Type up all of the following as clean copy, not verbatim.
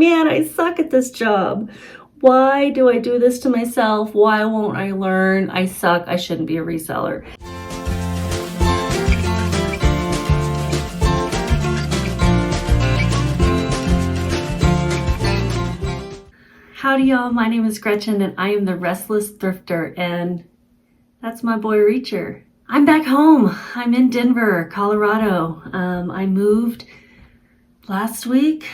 man, I suck at this job. Why do I do this to myself? Why won't I learn? I suck. I shouldn't be a reseller. Howdy y'all, my name is Gretchen and I am the Restless Thrifter, and that's my boy Reacher. I'm back home. I'm in Denver, Colorado. I moved last week.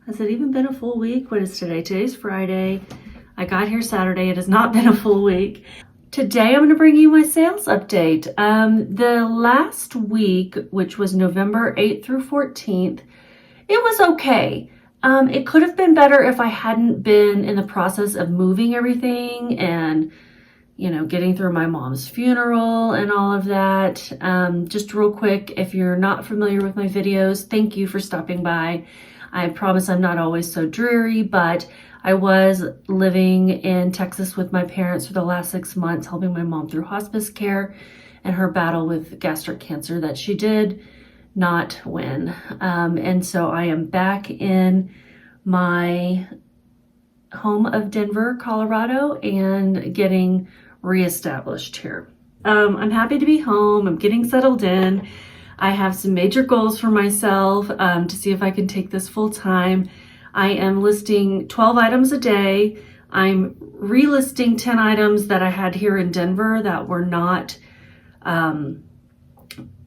Has it even been a full week? What is today? Today's Friday. I got here Saturday. It has not been a full week. Today I'm going to bring you my sales update. The last week, which was November 8th through 14th, it was okay. It could have been better if I hadn't been in the process of moving everything and, you know, getting through my mom's funeral and all of that. Just real quick, if you're not familiar with my videos, thank you for stopping by. I promise I'm not always so dreary, but I was living in Texas with my parents for the last 6 months, helping my mom through hospice care and her battle with gastric cancer that she did not win. And so I am back in my home of Denver, Colorado, and getting reestablished here. I'm happy to be home. I'm getting settled in. I have some major goals for myself to see if I can take this full time. I am listing 12 items a day. I'm relisting 10 items that I had here in Denver that were not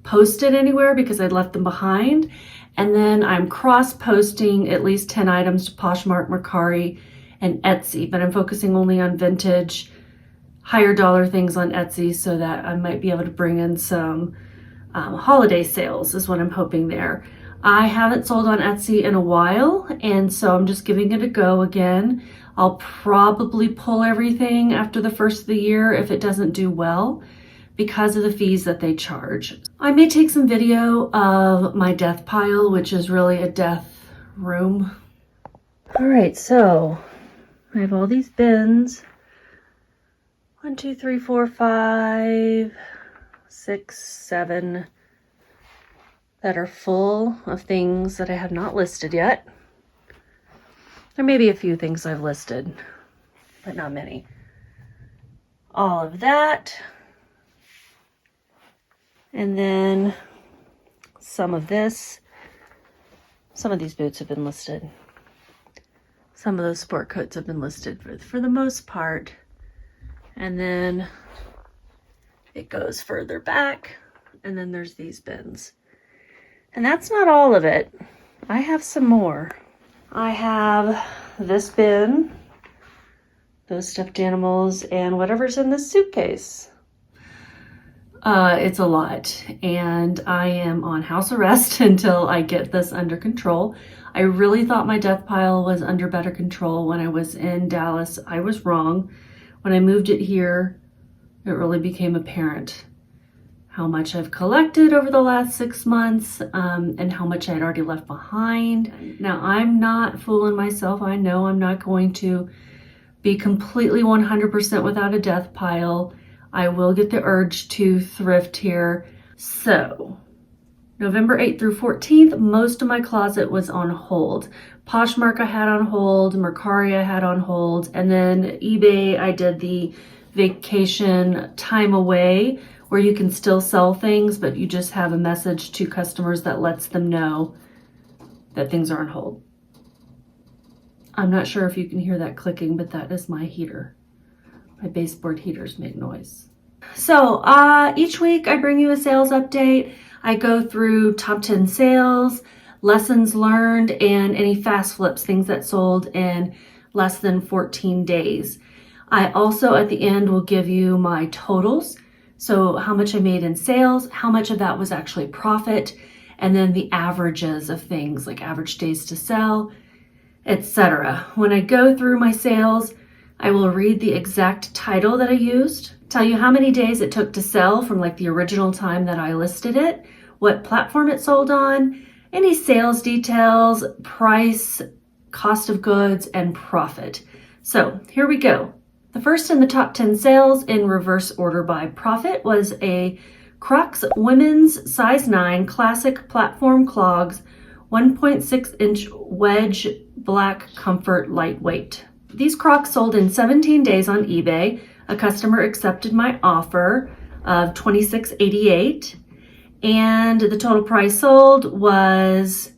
posted anywhere because I'd left them behind. And then I'm cross-posting at least 10 items to Poshmark, Mercari, and Etsy, but I'm focusing only on vintage, higher dollar things on Etsy so that I might be able to bring in some holiday sales is what I'm hoping there. I haven't sold on Etsy in a while, and so I'm just giving it a go again. I'll probably pull everything after the first of the year if it doesn't do well, because of the fees that they charge. I may take some video of my death pile, which is really a death room. All right, so I have all these bins. 1, 2, 3, 4, 5, 6, 7 that are full of things that I have not listed yet. There may be a few things I've listed, but not many. All of that. And then some of this. Some of these boots have been listed. Some of those sport coats have been listed for the most part. And then it goes further back, and then there's these bins. And that's not all of it. I have some more. I have this bin, those stuffed animals, and whatever's in this suitcase. It's a lot, and I am on house arrest until I get this under control. I really thought my death pile was under better control when I was in Dallas. I was wrong. When I moved it here, it really became apparent how much I've collected over the last 6 months, and how much I'd already left behind. Now, I'm not fooling myself. I know I'm not going to be completely 100% without a death pile. I will get the urge to thrift here. So, November 8th through 14th, most of my closet was on hold. Poshmark I had on hold, Mercari I had on hold, and then eBay I did the vacation time away where you can still sell things, but you just have a message to customers that lets them know that things are on hold. I'm not sure if you can hear that clicking, but that is my heater. My baseboard heaters make noise. So each week I bring you a sales update. I go through top 10 sales, lessons learned, and any fast flips, things that sold in less than 14 days. I also at the end will give you my totals. So how much I made in sales, how much of that was actually profit, and then the averages of things like average days to sell, etc. When I go through my sales, I will read the exact title that I used, tell you how many days it took to sell from like the original time that I listed it, what platform it sold on, any sales details, price, cost of goods, and profit. So here we go. The first in the top 10 sales in reverse order by profit was a Crocs women's size 9 classic platform clogs 1.6 inch wedge Black Comfort Lightweight. These Crocs sold in 17 days on eBay. A customer accepted my offer of $26.88, and the total price sold was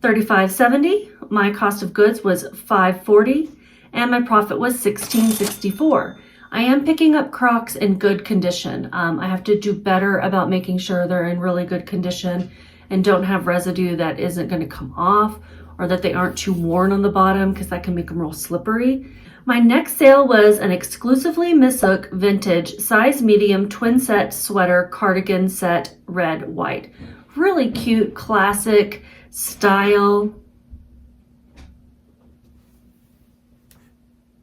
$35.70. My cost of goods was $5.40, and my profit was $16.64. I am picking up Crocs in good condition. I have to do better about making sure they're in really good condition and don't have residue that isn't going to come off, or that they aren't too worn on the bottom, because that can make them real slippery. My next sale was an exclusively Miss Hook vintage size medium twin set sweater cardigan set, red, white. Really cute, classic style.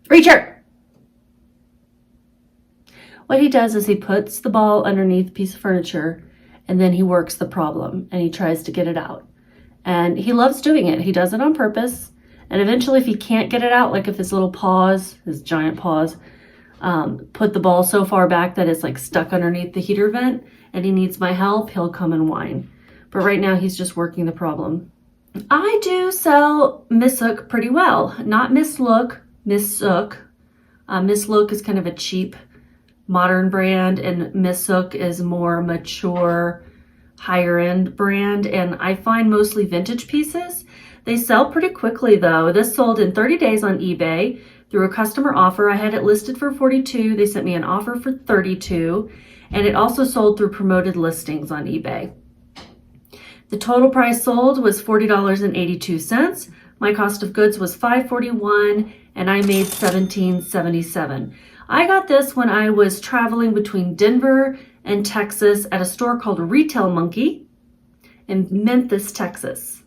Reacher! What he does is he puts the ball underneath a piece of furniture, and then he works the problem and he tries to get it out. And he loves doing it. He does it on purpose. And eventually, if he can't get it out, like if his little paws, his giant paws, put the ball so far back that it's like stuck underneath the heater vent and he needs my help, he'll come and whine. But right now he's just working the problem. I do sell Miss Hook pretty well. Not Miss Look, Miss Hook. Miss Look is kind of a cheap modern brand, and Miss Hook is more mature, higher end brand. And I find mostly vintage pieces. They sell pretty quickly though. This sold in 30 days on eBay through a customer offer. I had it listed for $42. They sent me an offer for $32, and it also sold through promoted listings on eBay. The total price sold was $40.82. My cost of goods was $5.41, and I made $17.77. I got this when I was traveling between Denver and Texas at a store called Retail Monkey in Memphis, Texas.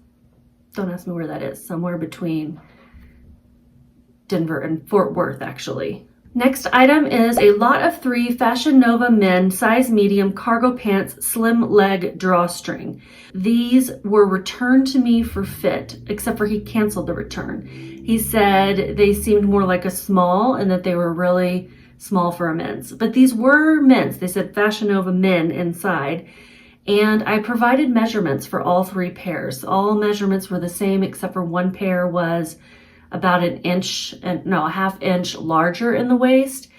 Don't ask me where that is. Somewhere between Denver and Fort Worth, actually. Next item is a lot of 3 Fashion Nova men size medium cargo pants slim leg drawstring. These were returned to me for fit, except for he canceled the return. He said they seemed more like a small and that they were really small for a men's. But these were men's. They said Fashion Nova men inside. And I provided measurements for all 3 pairs. All measurements were the same, except for one pair was about a half inch larger in the waist.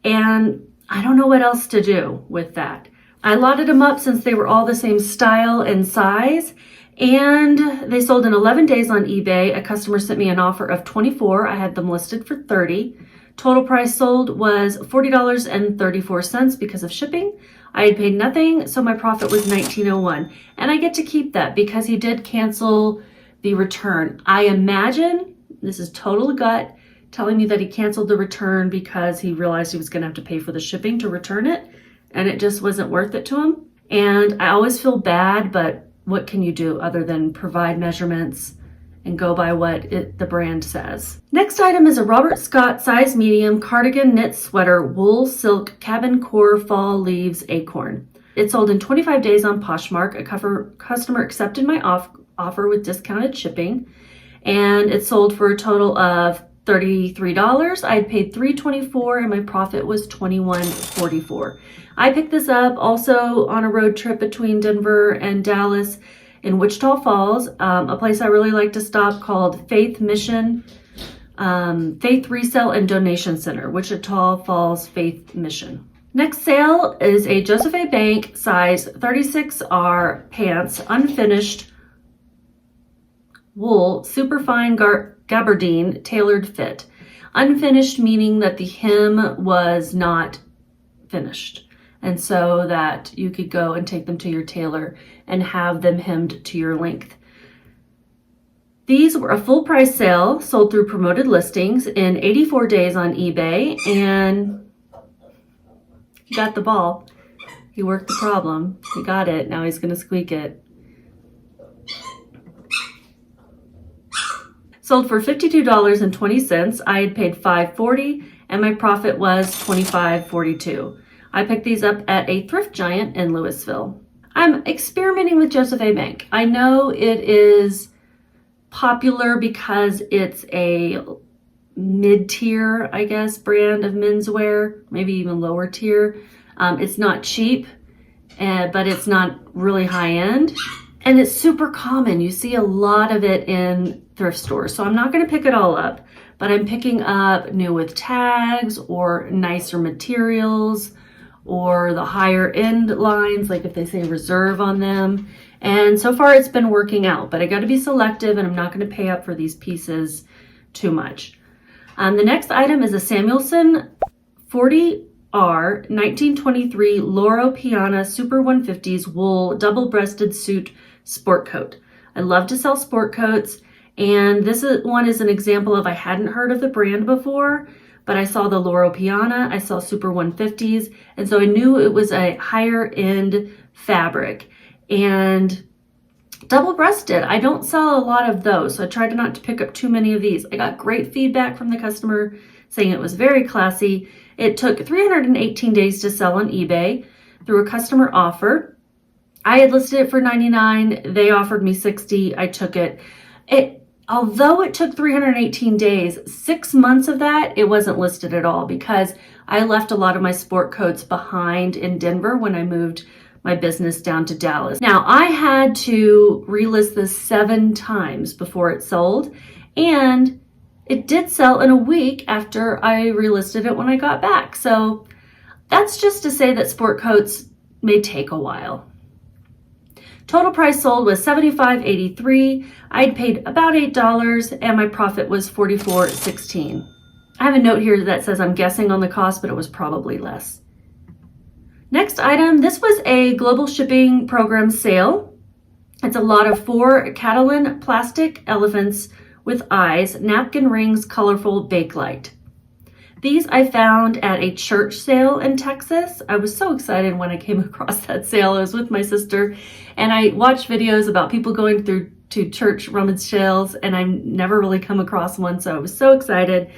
And I don't know what else to do with that. I lotted them up since they were all the same style and size, and they sold in 11 days on eBay. A customer sent me an offer of $24. I had them listed for $30. Total price sold was $40.34 because of shipping. I had paid nothing, so my profit was $19.01. And I get to keep that because he did cancel the return. I imagine, this is total gut, telling me that he canceled the return because he realized he was going to have to pay for the shipping to return it, and it just wasn't worth it to him. And I always feel bad, but what can you do other than provide measurements and go by what the brand says. Next item is a Robert Scott size medium cardigan knit sweater, wool silk cabin core fall leaves acorn. It sold in 25 days on Poshmark. A customer accepted my offer with discounted shipping, and it sold for a total of $33. I had paid $3.24, and my profit was $21.44. I picked this up also on a road trip between Denver and Dallas in Wichita Falls, a place I really like to stop called Faith Resale and Donation Center, Wichita Falls Faith Mission. Next sale is a Joseph A. Bank size 36R pants, unfinished wool, superfine gabardine, tailored fit. Unfinished meaning that the hem was not finished, and so that you could go and take them to your tailor and have them hemmed to your length. These were a full price sale, sold through promoted listings in 84 days on eBay, and he got the ball. He worked the problem. He got it. Now he's going to squeak it. Sold for $52.20. I had paid $5.40, and my profit was $25.42. I picked these up at a thrift giant in Louisville. I'm experimenting with Joseph A. Bank. I know it is popular because it's a mid-tier, I guess, brand of menswear, maybe even lower tier. It's not cheap, but it's not really high-end. And it's super common. You see a lot of it in thrift stores. So I'm not going to pick it all up, but I'm picking up new with tags or nicer materials or the higher end lines, like if they say reserve on them. And so far it's been working out, but I got to be selective and I'm not going to pay up for these pieces too much. The next item is a Samuelson 40R 1923 Loro Piana Super 150s wool double-breasted suit sport coat. I love to sell sport coats, and one is an example of I hadn't heard of the brand before, but I saw the Loro Piana, I saw Super 150s, and so I knew it was a higher end fabric. And double-breasted, I don't sell a lot of those, so I tried not to pick up too many of these. I got great feedback from the customer saying it was very classy. It took 318 days to sell on eBay through a customer offer. I had listed it for $99. They offered me $60. I took it. Although it took 318 days, 6 months of that, it wasn't listed at all because I left a lot of my sport coats behind in Denver when I moved my business down to Dallas. Now, I had to relist this 7 times before it sold, and it did sell in a week after I relisted it when I got back. So that's just to say that sport coats may take a while. Total price sold was $75.83. I'd paid about $8 and my profit was $44.16. I have a note here that says I'm guessing on the cost, but it was probably less. Next item, this was a global shipping program sale. It's a lot of 4 Catalan plastic elephants with eyes, napkin rings, colorful Bakelite. These I found at a church sale in Texas. I was so excited when I came across that sale. I was with my sister and I watched videos about people going through to church rummage sales, and I've never really come across one, so I was so excited.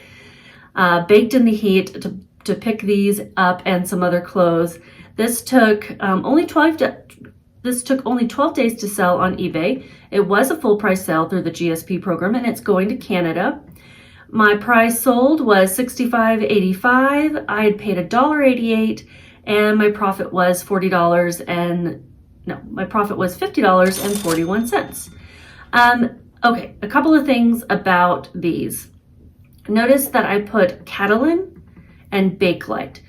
Baked in the heat to pick these up and some other clothes. This took only 12 days to sell on eBay. It was a full price sale through the GSP program, and it's going to Canada. My price sold was $65.85. I had paid $1.88, and my profit was $50.41. Okay, a couple of things about these. Notice that I put Catalan and Bakelite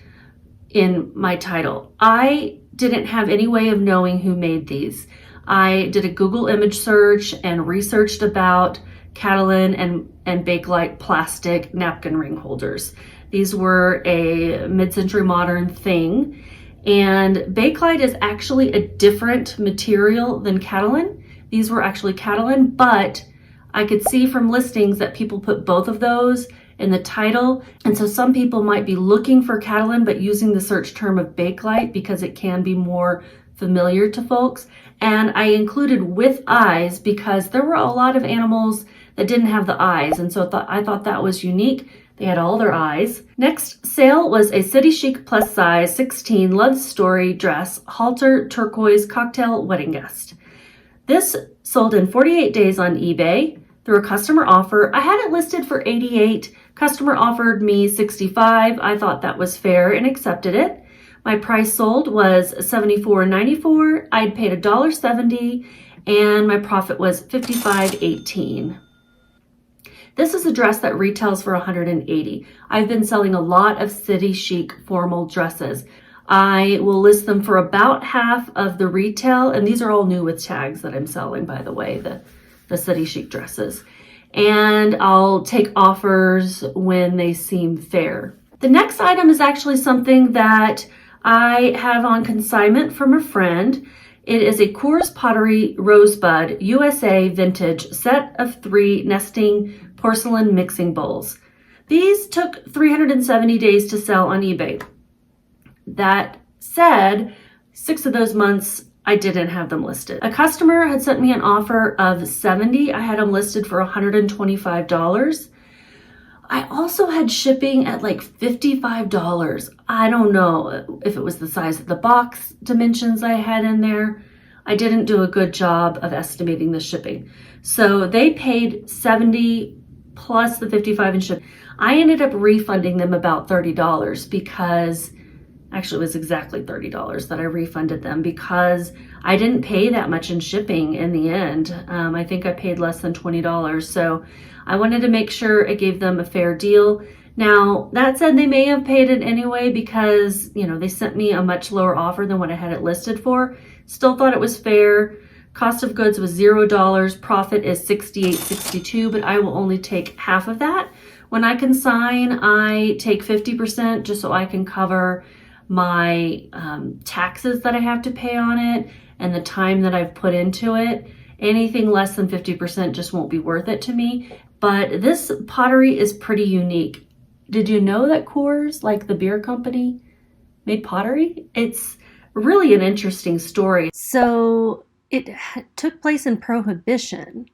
in my title. I didn't have any way of knowing who made these. I did a Google image search and researched about Catalan and Bakelite plastic napkin ring holders. These were a mid-century modern thing, and Bakelite is actually a different material than Catalan. These were actually Catalan, but I could see from listings that people put both of those in the title, and so some people might be looking for Catalan but using the search term of Bakelite because it can be more familiar to folks. And I included with eyes because there were a lot of animals that didn't have the eyes, and so I thought that was unique. They had all their eyes. Next sale was a City Chic plus size 16 Love Story dress, halter turquoise cocktail wedding guest. This sold in 48 days on eBay through a customer offer. I had it listed for $88. Customer offered me $65. I thought that was fair and accepted it. My price sold was $74.94. I'd paid $1.70 and my profit was $55.18. This is a dress that retails for $180. I've been selling a lot of City Chic formal dresses. I will list them for about half of the retail, and these are all new with tags that I'm selling, by the way, the City Chic dresses. And I'll take offers when they seem fair. The next item is actually something that I have on consignment from a friend. It is a Coors Pottery Rosebud USA Vintage set of 3 nesting porcelain mixing bowls. These took 370 days to sell on eBay. That said, 6 of those months I didn't have them listed. A customer had sent me an offer of $70. I had them listed for $125. I also had shipping at like $55. I don't know if it was the size of the box dimensions I had in there. I didn't do a good job of estimating the shipping. So they paid $70 plus the $55 in shipping. I ended up refunding them about $30 because Actually, it was exactly $30 that I refunded them because I didn't pay that much in shipping in the end. I think I paid less than $20. So I wanted to make sure it gave them a fair deal. Now, that said, they may have paid it anyway because, you know, they sent me a much lower offer than what I had it listed for. Still thought it was fair. Cost of goods was $0. Profit is $68.62, but I will only take half of that. When I consign, I take 50% just so I can cover my taxes that I have to pay on it and the time that I've put into it. Anything less than 50% just won't be worth it to me. But this pottery is pretty unique. Did you know that Coors, like the beer company, made pottery? It's really an interesting story. So it took place in Prohibition.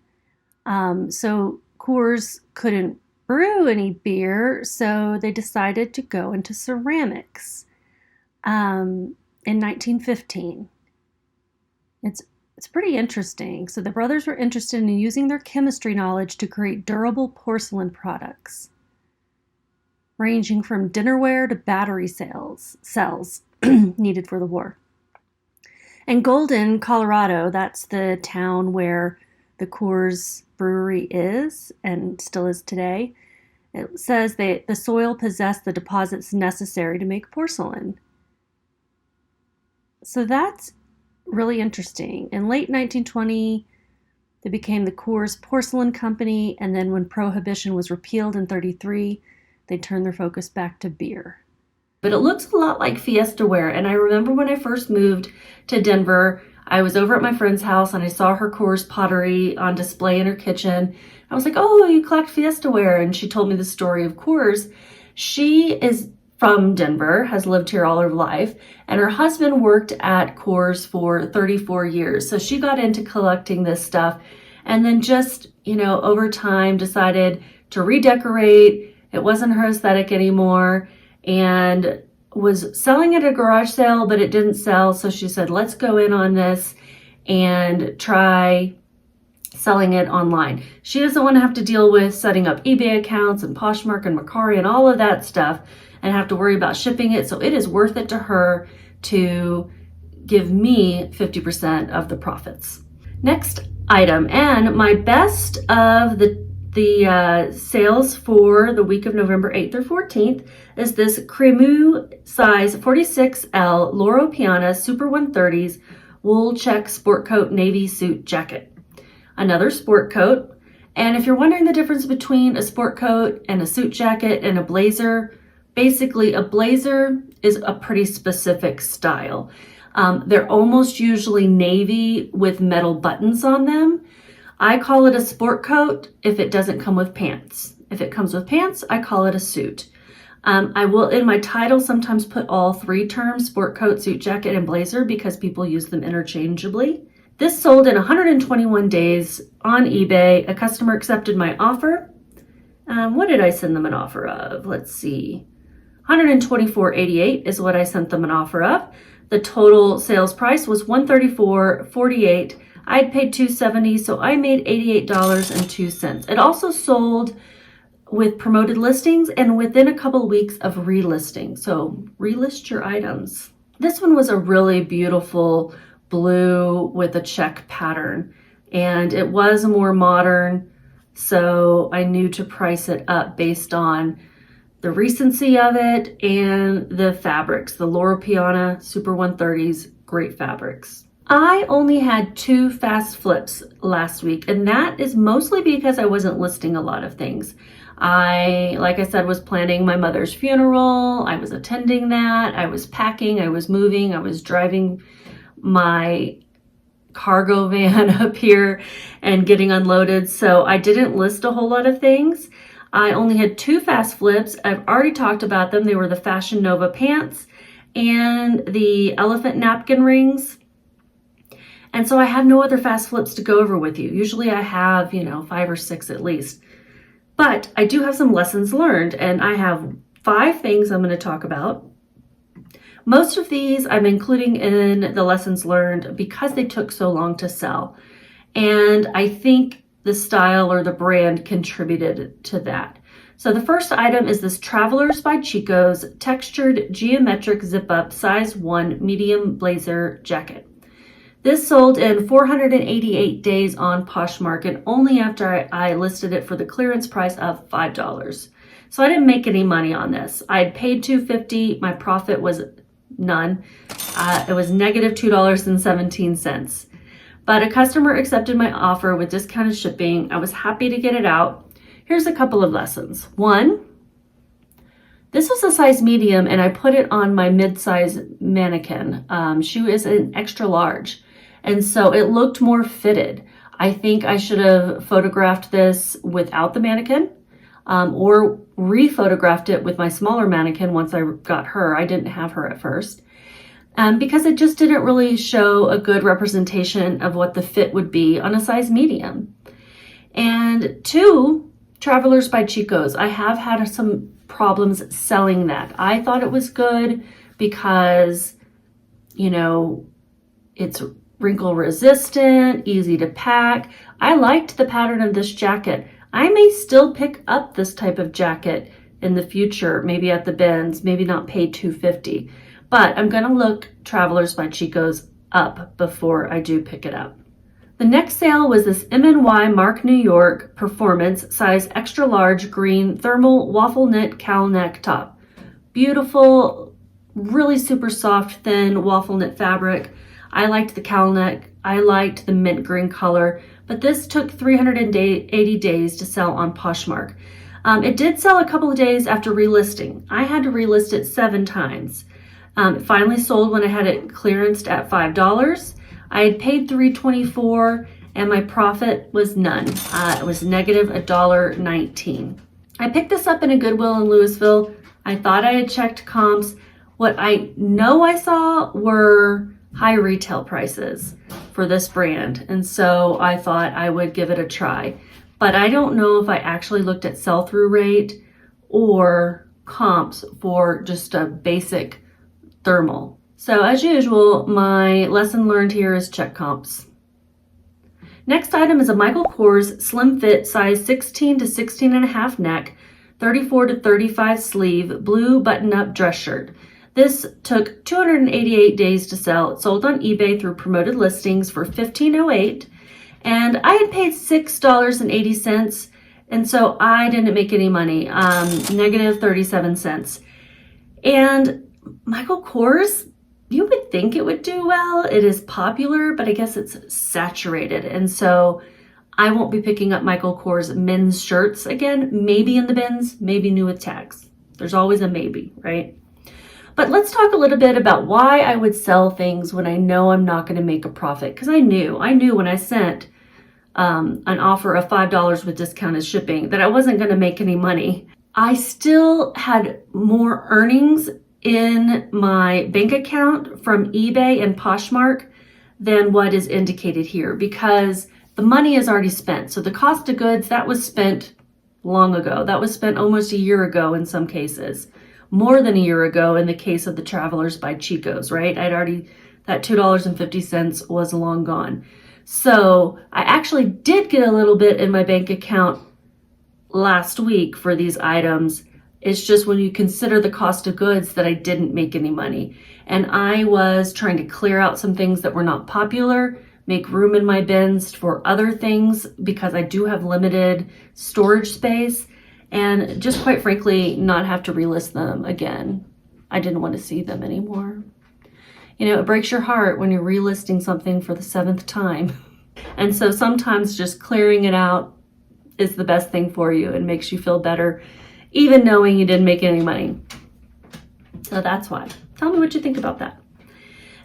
So Coors couldn't brew any beer, so they decided to go into ceramics in 1915. It's pretty interesting. So the brothers were interested in using their chemistry knowledge to create durable porcelain products, ranging from dinnerware to battery cells needed for the war. And Golden, Colorado, that's the town where the Coors brewery is and still is today. It says that the soil possessed the deposits necessary to make porcelain. So that's really interesting. In late 1920, they became the Coors Porcelain Company, and then when Prohibition was repealed in 1933, they turned their focus back to beer. But it looks a lot like Fiesta ware, and I remember when I first moved to Denver, I was over at my friend's house and I saw her Coors pottery on display in her kitchen. I was like, oh, you collect Fiesta ware, and she told me the story of Coors. She is from Denver, has lived here all her life, and her husband worked at Coors for 34 years. So she got into collecting this stuff and then just, you know, over time decided to redecorate. It wasn't her aesthetic anymore and was selling at a garage sale, but it didn't sell. So she said, let's go in on this and try selling it online. She doesn't want to have to deal with setting up eBay accounts and Poshmark and Mercari and all of that stuff and have to worry about shipping it. So it is worth it to her to give me 50% of the profits. Next item, and my best of the sales for the week of November 8th through 14th is this Cremu size 46L Loro Piana Super 130s wool check sport coat navy suit jacket. Another sport coat. And if you're wondering the difference between a sport coat and a suit jacket and a blazer, basically a blazer is a pretty specific style. They're almost usually navy with metal buttons on them. I call it a sport coat if it doesn't come with pants. If it comes with pants, I call it a suit. I will, in my title, sometimes put all three terms, sport coat, suit jacket, and blazer, because people use them interchangeably. This sold in 121 days on eBay. A customer accepted my offer. What did I send them an offer of? Let's see. $124.88 is what I sent them an offer of. The total sales price was $134.48. I had paid $270, so I made $88.02. It also sold with promoted listings and within a couple of weeks of relisting. So relist your items. This one was a really beautiful blue with a check pattern, and it was more modern, so I knew to price it up based on the recency of it and the fabrics. The Loro Piana Super 130s, great fabrics. I only had 2 fast flips last week, and that is mostly because I wasn't listing a lot of things. Like I said, was planning my mother's funeral. I was attending that. I was packing. I was moving. I was driving my cargo van up here and getting unloaded. So I didn't list a whole lot of things. I only had 2 fast flips. I've already talked about them. They were the Fashion Nova pants and the elephant napkin rings. And so I have no other fast flips to go over with you. Usually I have, 5 or 6 at least. But I do have some lessons learned, and I have 5 things I'm going to talk about. Most of these I'm including in the lessons learned because they took so long to sell. And I think the style or the brand contributed to that. So the first item is this Travelers by Chico's textured geometric zip-up size 1 medium blazer jacket. This sold in 488 days on Poshmark and only after I listed it for the clearance price of $5. So I didn't make any money on this. I had paid $2.50. My profit was none. It was negative $2.17. But a customer accepted my offer with discounted shipping. I was happy to get it out. Here's a couple of lessons. One, this was a size medium and I put it on my mid-size mannequin. She is an extra large. And so it looked more fitted. I think I should have photographed this without the mannequin or re-photographed it with my smaller mannequin once I got her. I didn't have her at first because it just didn't really show a good representation of what the fit would be on a size medium. And two, Travelers by Chico's. I have had some problems selling that. I thought it was good because, you know, it's wrinkle resistant, easy to pack. I liked the pattern of this jacket. I may still pick up this type of jacket in the future, maybe at the bins, maybe not pay $2.50, but I'm gonna look Travelers by Chico's up before I do pick it up. The next sale was this MNY Mark New York Performance size extra large green thermal waffle knit cowl neck top. Beautiful, really super soft, thin waffle knit fabric. I liked the cowl neck. I liked the mint green color, but this took 380 days to sell on Poshmark. It did sell a couple of days after relisting. I had to relist it 7 times. It finally sold when I had it clearanced at $5. I had paid $3.24 and my profit was none. It was negative $1.19. I picked this up in a Goodwill in Louisville. I thought I had checked comps. What I know I saw were high retail prices for this brand. And so I thought I would give it a try. But I don't know if I actually looked at sell-through rate or comps for just a basic thermal. So as usual, my lesson learned here is check comps. Next item is a Michael Kors slim fit size 16 to 16 and a half neck, 34 to 35 sleeve, blue button-up dress shirt. This took 288 days to sell. It sold on eBay through promoted listings for $15.08, and I had paid $6.80, and so I didn't make any money, negative 37 cents. And Michael Kors, you would think it would do well. It is popular, but I guess it's saturated. And so I won't be picking up Michael Kors men's shirts again, maybe in the bins, maybe new with tags. There's always a maybe, right? But let's talk a little bit about why I would sell things when I know I'm not going to make a profit. Because I knew when I sent an offer of $5 with discounted shipping that I wasn't going to make any money. I still had more earnings in my bank account from eBay and Poshmark than what is indicated here because the money is already spent. So the cost of goods, that was spent long ago. That was spent almost a year ago in some cases. More than a year ago in the case of the Travelers by Chico's, right? That $2.50 was long gone. So I actually did get a little bit in my bank account last week for these items. It's just when you consider the cost of goods that I didn't make any money. And I was trying to clear out some things that were not popular, make room in my bins for other things because I do have limited storage space, and just quite frankly, not have to relist them again. I didn't want to see them anymore. You know, it breaks your heart when you're relisting something for the 7th time. And so sometimes just clearing it out is the best thing for you and makes you feel better, even knowing you didn't make any money. So that's why. Tell me what you think about that.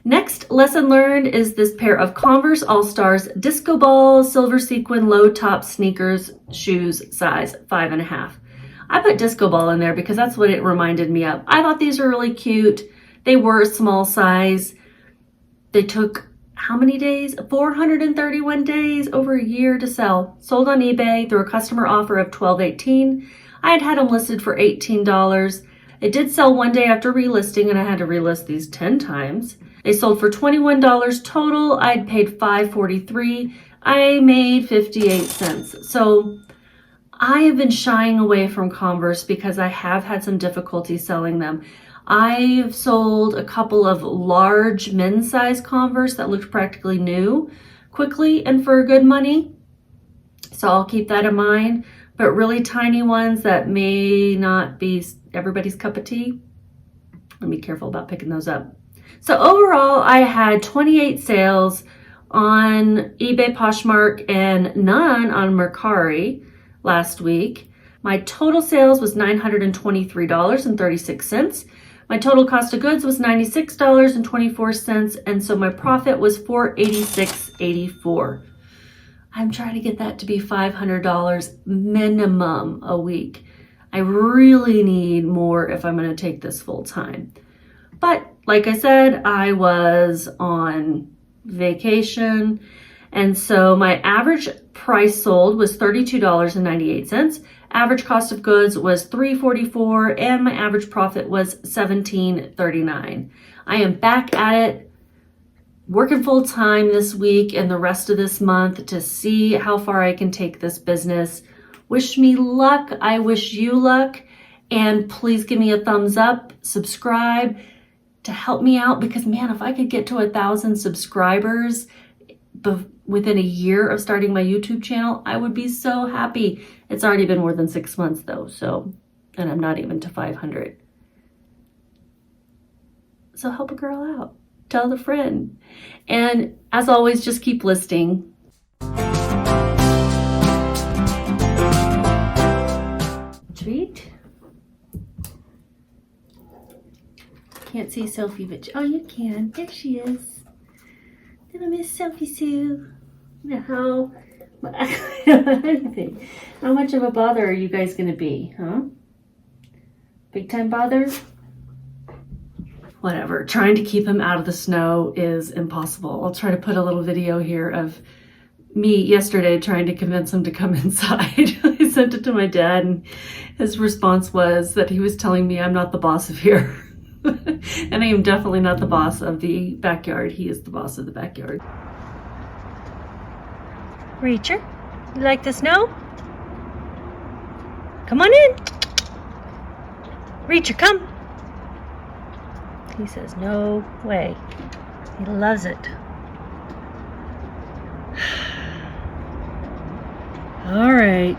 Next lesson learned is this pair of Converse All-Stars Disco Ball Silver Sequin Low Top Sneakers Shoes size 5.5. I put Disco Ball in there because that's what it reminded me of. I thought these were really cute. They were a small size. They took how many days? 431 days, over a year to sell. Sold on eBay through a customer offer of $12.18. I had them listed for $18. It did sell one day after relisting, and I had to relist these 10 times. They sold for $21 total. I'd paid $5.43. I made 58 cents. So I have been shying away from Converse because I have had some difficulty selling them. I've sold a couple of large men's size Converse that looked practically new quickly and for good money. So I'll keep that in mind. But really tiny ones that may not be everybody's cup of tea, I'll be careful about picking those up. So overall, I had 28 sales on eBay, Poshmark, and none on Mercari last week. My total sales was $923.36. My total cost of goods was $96.24, and so my profit was $486.84. I'm trying to get that to be $500 minimum a week. I really need more if I'm going to take this full time. But like I said, I was on vacation, and so my average price sold was $32.98. Average cost of goods was $3.44, and my average profit was $17.39. I am back at it, working full time this week and the rest of this month to see how far I can take this business. Wish me luck. I wish you luck. And please give me a thumbs up, subscribe to help me out, because man, if I could get to 1,000 subscribers within a year of starting my YouTube channel, I would be so happy. It's already been more than 6 months though, and I'm not even to 500. So help a girl out. Tell a friend. And as always, just keep listing. Treat. Can't see Sophie, but oh, you can. There she is. Little Miss Sophie Sue. How much of a bother are you guys going to be, huh? Big time bother? Whatever. Trying to keep him out of the snow is impossible. I'll try to put a little video here of me yesterday trying to convince him to come inside. I sent it to my dad, and his response was that he was telling me I'm not the boss of here. And I am definitely not the boss of the backyard. He is the boss of the backyard. Reacher, you like the snow? Come on in. Reacher, come. He says, no way. He loves it. All right.